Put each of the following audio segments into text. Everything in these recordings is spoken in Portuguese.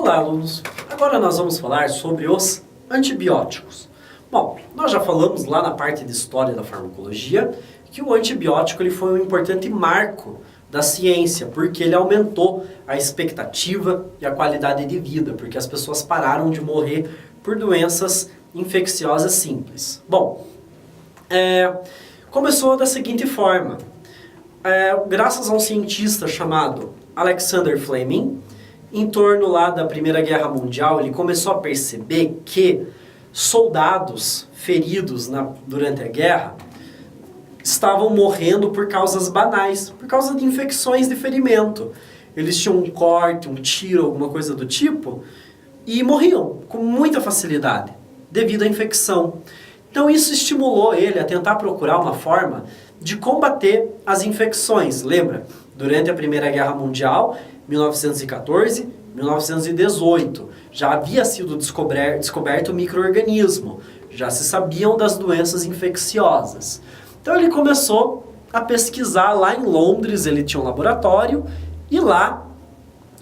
Olá, alunos! Agora nós vamos falar sobre os antibióticos. Bom, nós já falamos lá na parte de História da Farmacologia que o antibiótico ele foi um importante marco da ciência, porque ele aumentou a expectativa e a qualidade de vida, porque as pessoas pararam de morrer por doenças infecciosas simples. Bom, começou da seguinte forma. Graças a um cientista chamado Alexander Fleming, em torno lá da Primeira Guerra Mundial, ele começou a perceber que soldados feridos durante a guerra estavam morrendo por causas banais, por causa de infecções de ferimento. Eles tinham um corte, um tiro, alguma coisa do tipo, e morriam com muita facilidade, devido à infecção. Então isso estimulou ele a tentar procurar uma forma de combater as infecções. Lembra? Durante a Primeira Guerra Mundial, 1914, 1918, já havia sido descoberto o micro-organismo, já se sabiam das doenças infecciosas. Então ele começou a pesquisar lá em Londres, ele tinha um laboratório, e lá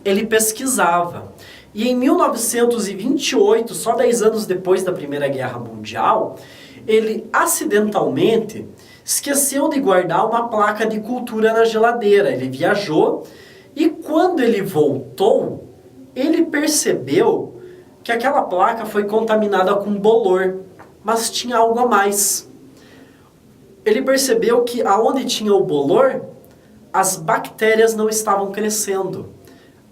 ele pesquisava. E em 1928, só 10 anos depois da Primeira Guerra Mundial, ele acidentalmente esqueceu de guardar uma placa de cultura na geladeira. Ele viajou e quando ele voltou, ele percebeu que aquela placa foi contaminada com bolor, mas tinha algo a mais. Ele percebeu que aonde tinha o bolor, as bactérias não estavam crescendo.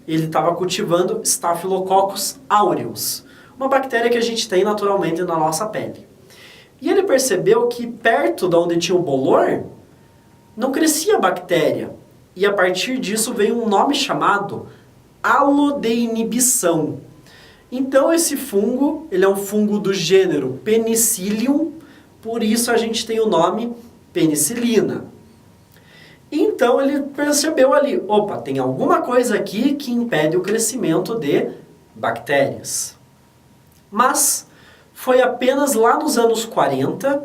Ele estava cultivando Staphylococcus aureus, uma bactéria que a gente tem naturalmente na nossa pele. E ele percebeu que perto de onde tinha o bolor, não crescia bactéria. E a partir disso veio um nome chamado halodeinibição. Então esse fungo, ele é um fungo do gênero Penicillium, por isso a gente tem o nome penicilina. Então ele percebeu ali, opa, tem alguma coisa aqui que impede o crescimento de bactérias. Mas foi apenas lá nos anos 40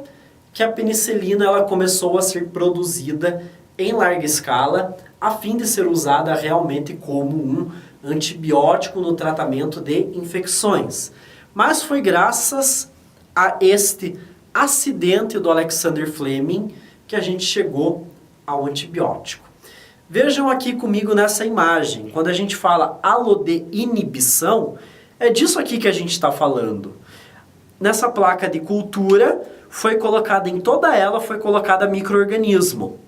que a penicilina ela começou a ser produzida em larga escala, a fim de ser usada realmente como um antibiótico no tratamento de infecções. Mas foi graças a este acidente do Alexander Fleming que a gente chegou ao antibiótico. Vejam aqui comigo nessa imagem, quando a gente fala halodeinibição, é disso aqui que a gente está falando. Nessa placa de cultura, foi colocada em toda ela, foi colocada micro-organismo.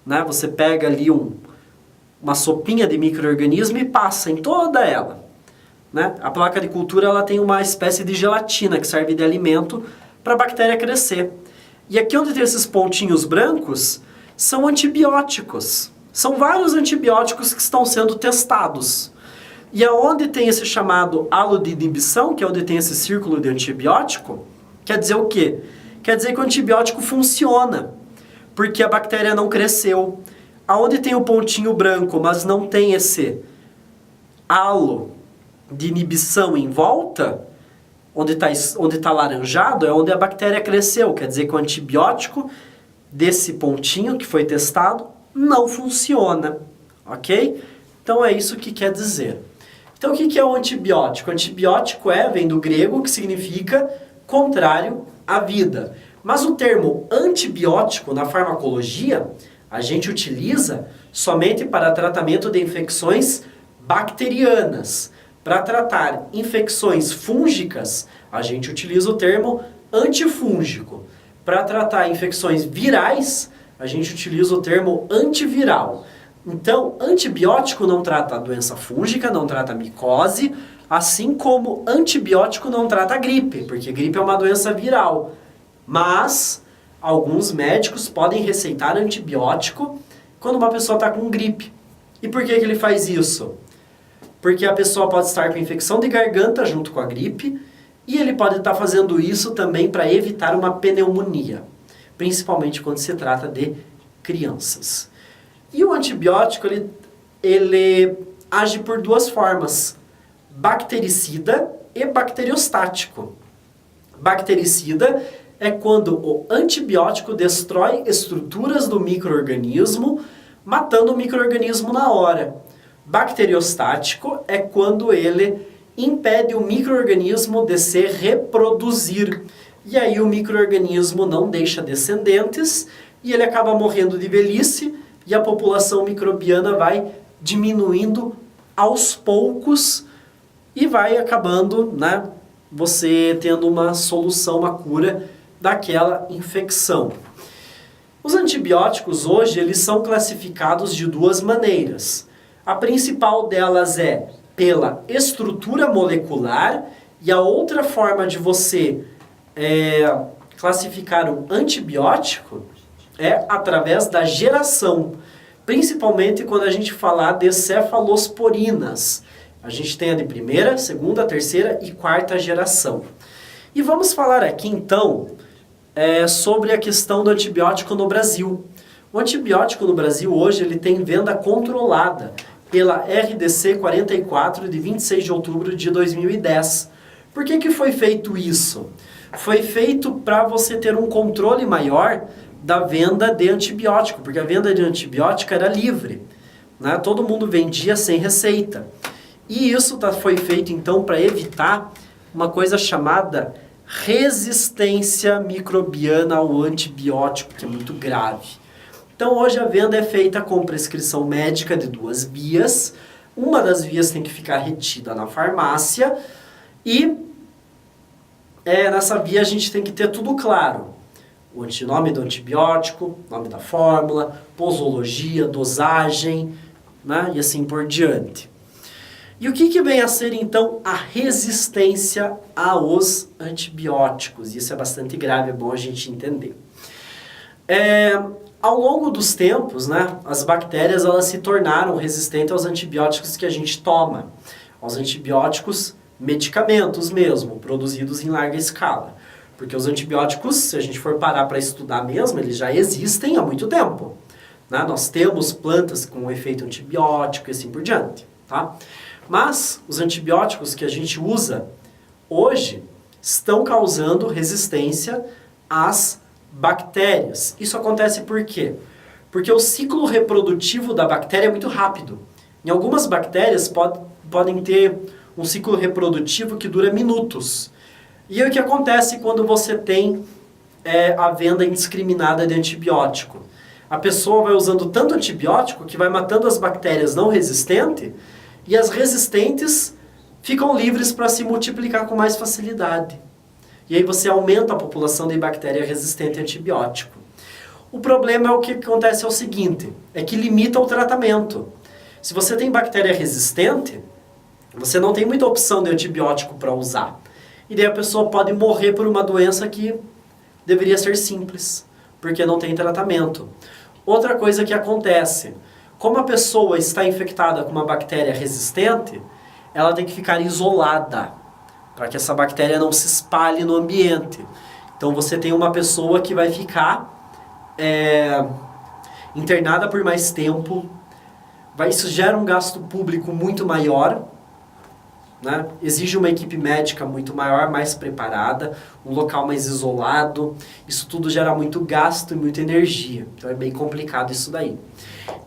Né? Você pega ali uma sopinha de micro-organismo e passa em toda ela. Né? A placa de cultura ela tem uma espécie de gelatina que serve de alimento para a bactéria crescer. E aqui onde tem esses pontinhos brancos, são antibióticos. São vários antibióticos que estão sendo testados. E aonde tem esse chamado halo de inibição, que é onde tem esse círculo de antibiótico, quer dizer o quê? Quer dizer que o antibiótico funciona, porque a bactéria não cresceu. Aonde tem o pontinho branco, mas não tem esse halo de inibição em volta, onde tá laranjado, é onde a bactéria cresceu. Quer dizer que o antibiótico desse pontinho que foi testado não funciona, ok? Então é isso que quer dizer. Então o que é o antibiótico? O antibiótico vem do grego, que significa contrário à vida. Mas o termo antibiótico na farmacologia, a gente utiliza somente para tratamento de infecções bacterianas. Para tratar infecções fúngicas, a gente utiliza o termo antifúngico. Para tratar infecções virais, a gente utiliza o termo antiviral. Então, antibiótico não trata a doença fúngica, não trata a micose, assim como antibiótico não trata a gripe, porque gripe é uma doença viral. Mas alguns médicos podem receitar antibiótico quando uma pessoa está com gripe. E por que ele faz isso? Porque a pessoa pode estar com infecção de garganta junto com a gripe, e ele pode estar fazendo isso também para evitar uma pneumonia, principalmente quando se trata de crianças. E o antibiótico, ele age por duas formas, bactericida e bacteriostático. Bactericida é quando o antibiótico destrói estruturas do micro-organismo, matando o micro-organismo na hora. Bacteriostático é quando ele impede o micro-organismo de se reproduzir. E aí o micro-organismo não deixa descendentes e ele acaba morrendo de velhice e a população microbiana vai diminuindo aos poucos e vai acabando, né, você tendo uma solução, uma cura daquela infecção. Os antibióticos hoje eles são classificados de duas maneiras. A principal delas é pela estrutura molecular e a outra forma de você classificar um antibiótico é através da geração, principalmente quando a gente falar de cefalosporinas. A gente tem a de primeira, segunda, terceira e quarta geração. E vamos falar aqui então sobre a questão do antibiótico no Brasil. O antibiótico no Brasil hoje ele tem venda controlada pela RDC 44 de 26 de outubro de 2010. Por que foi feito isso? Foi feito para você ter um controle maior da venda de antibiótico, porque a venda de antibiótico era livre, né? Todo mundo vendia sem receita. E isso foi feito então para evitar uma coisa chamada resistência microbiana ao antibiótico, que é muito grave. Então hoje a venda é feita com prescrição médica de duas vias. Uma das vias tem que ficar retida na farmácia e nessa via a gente tem que ter tudo claro. O nome do antibiótico, nome da fórmula, posologia, dosagem, né? E assim por diante. E o que vem a ser então a resistência aos antibióticos? Isso é bastante grave, é bom a gente entender. Ao longo dos tempos, né, as bactérias elas se tornaram resistentes aos antibióticos que a gente toma, aos antibióticos medicamentos mesmo, produzidos em larga escala. Porque os antibióticos, se a gente for parar para estudar mesmo, eles já existem há muito tempo, né? Nós temos plantas com efeito antibiótico e assim por diante, tá? Mas os antibióticos que a gente usa hoje estão causando resistência às bactérias. Isso acontece por quê? Porque o ciclo reprodutivo da bactéria é muito rápido. Em algumas bactérias podem ter um ciclo reprodutivo que dura minutos. E aí o que acontece quando você tem a venda indiscriminada de antibiótico? A pessoa vai usando tanto antibiótico que vai matando as bactérias não resistentes e as resistentes ficam livres para se multiplicar com mais facilidade. E aí você aumenta a população de bactéria resistente a antibiótico. O problema é o que acontece é o seguinte, é que limita o tratamento. Se você tem bactéria resistente, você não tem muita opção de antibiótico para usar. E daí a pessoa pode morrer por uma doença que deveria ser simples, porque não tem tratamento. Outra coisa que acontece, como a pessoa está infectada com uma bactéria resistente, ela tem que ficar isolada, para que essa bactéria não se espalhe no ambiente. Então você tem uma pessoa que vai ficar internada por mais tempo, isso gera um gasto público muito maior, né? Exige uma equipe médica muito maior, mais preparada, um local mais isolado, isso tudo gera muito gasto e muita energia, então é bem complicado isso daí.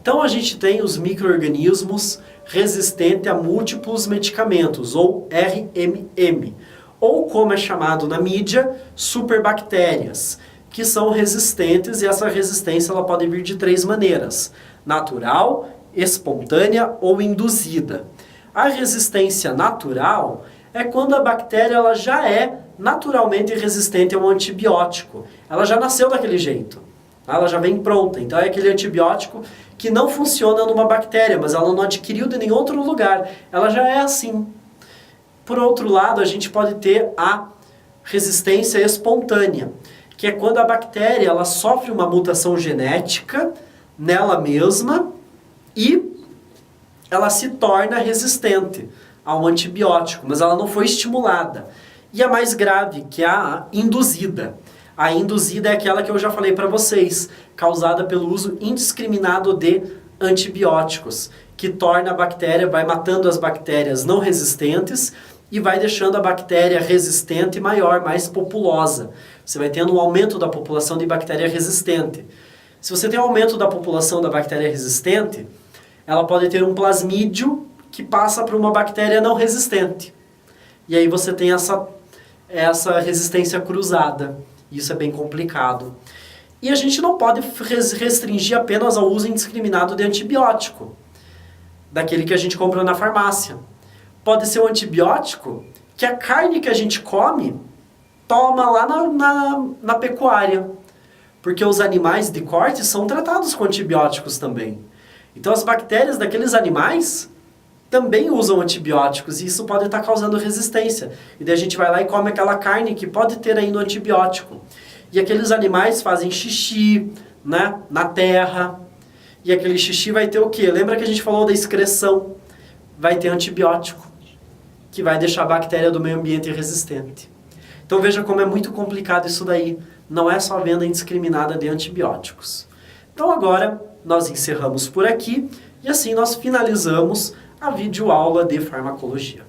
Então a gente tem os micro-organismos resistentes a múltiplos medicamentos, ou RMM, ou como é chamado na mídia, superbactérias, que são resistentes e essa resistência ela pode vir de três maneiras, natural, espontânea ou induzida. A resistência natural é quando a bactéria ela já é naturalmente resistente a um antibiótico. Ela já nasceu daquele jeito. Ela já vem pronta. Então é aquele antibiótico que não funciona numa bactéria, mas ela não adquiriu de nenhum outro lugar. Ela já é assim. Por outro lado, a gente pode ter a resistência espontânea, que é quando a bactéria ela sofre uma mutação genética nela mesma e ela se torna resistente ao antibiótico, mas ela não foi estimulada. E a mais grave, que é a induzida. A induzida é aquela que eu já falei para vocês, causada pelo uso indiscriminado de antibióticos, que torna a bactéria, vai matando as bactérias não resistentes e vai deixando a bactéria resistente maior, mais populosa. Você vai tendo um aumento da população de bactéria resistente. Se você tem um aumento da população da bactéria resistente, ela pode ter um plasmídio que passa para uma bactéria não resistente. e aí você tem essa resistência cruzada. Isso é bem complicado. E a gente não pode restringir apenas ao uso indiscriminado de antibiótico, daquele que a gente compra na farmácia. Pode ser um antibiótico que a carne que a gente come toma lá na pecuária. Porque os animais de corte são tratados com antibióticos também. Então as bactérias daqueles animais também usam antibióticos e isso pode estar causando resistência. E daí a gente vai lá e come aquela carne que pode ter ainda o antibiótico. E aqueles animais fazem xixi, né, na terra. E aquele xixi vai ter o quê? Lembra que a gente falou da excreção? Vai ter antibiótico, que vai deixar a bactéria do meio ambiente resistente. Então veja como é muito complicado isso daí. Não é só a venda indiscriminada de antibióticos. Então agora nós encerramos por aqui e assim nós finalizamos a videoaula de farmacologia.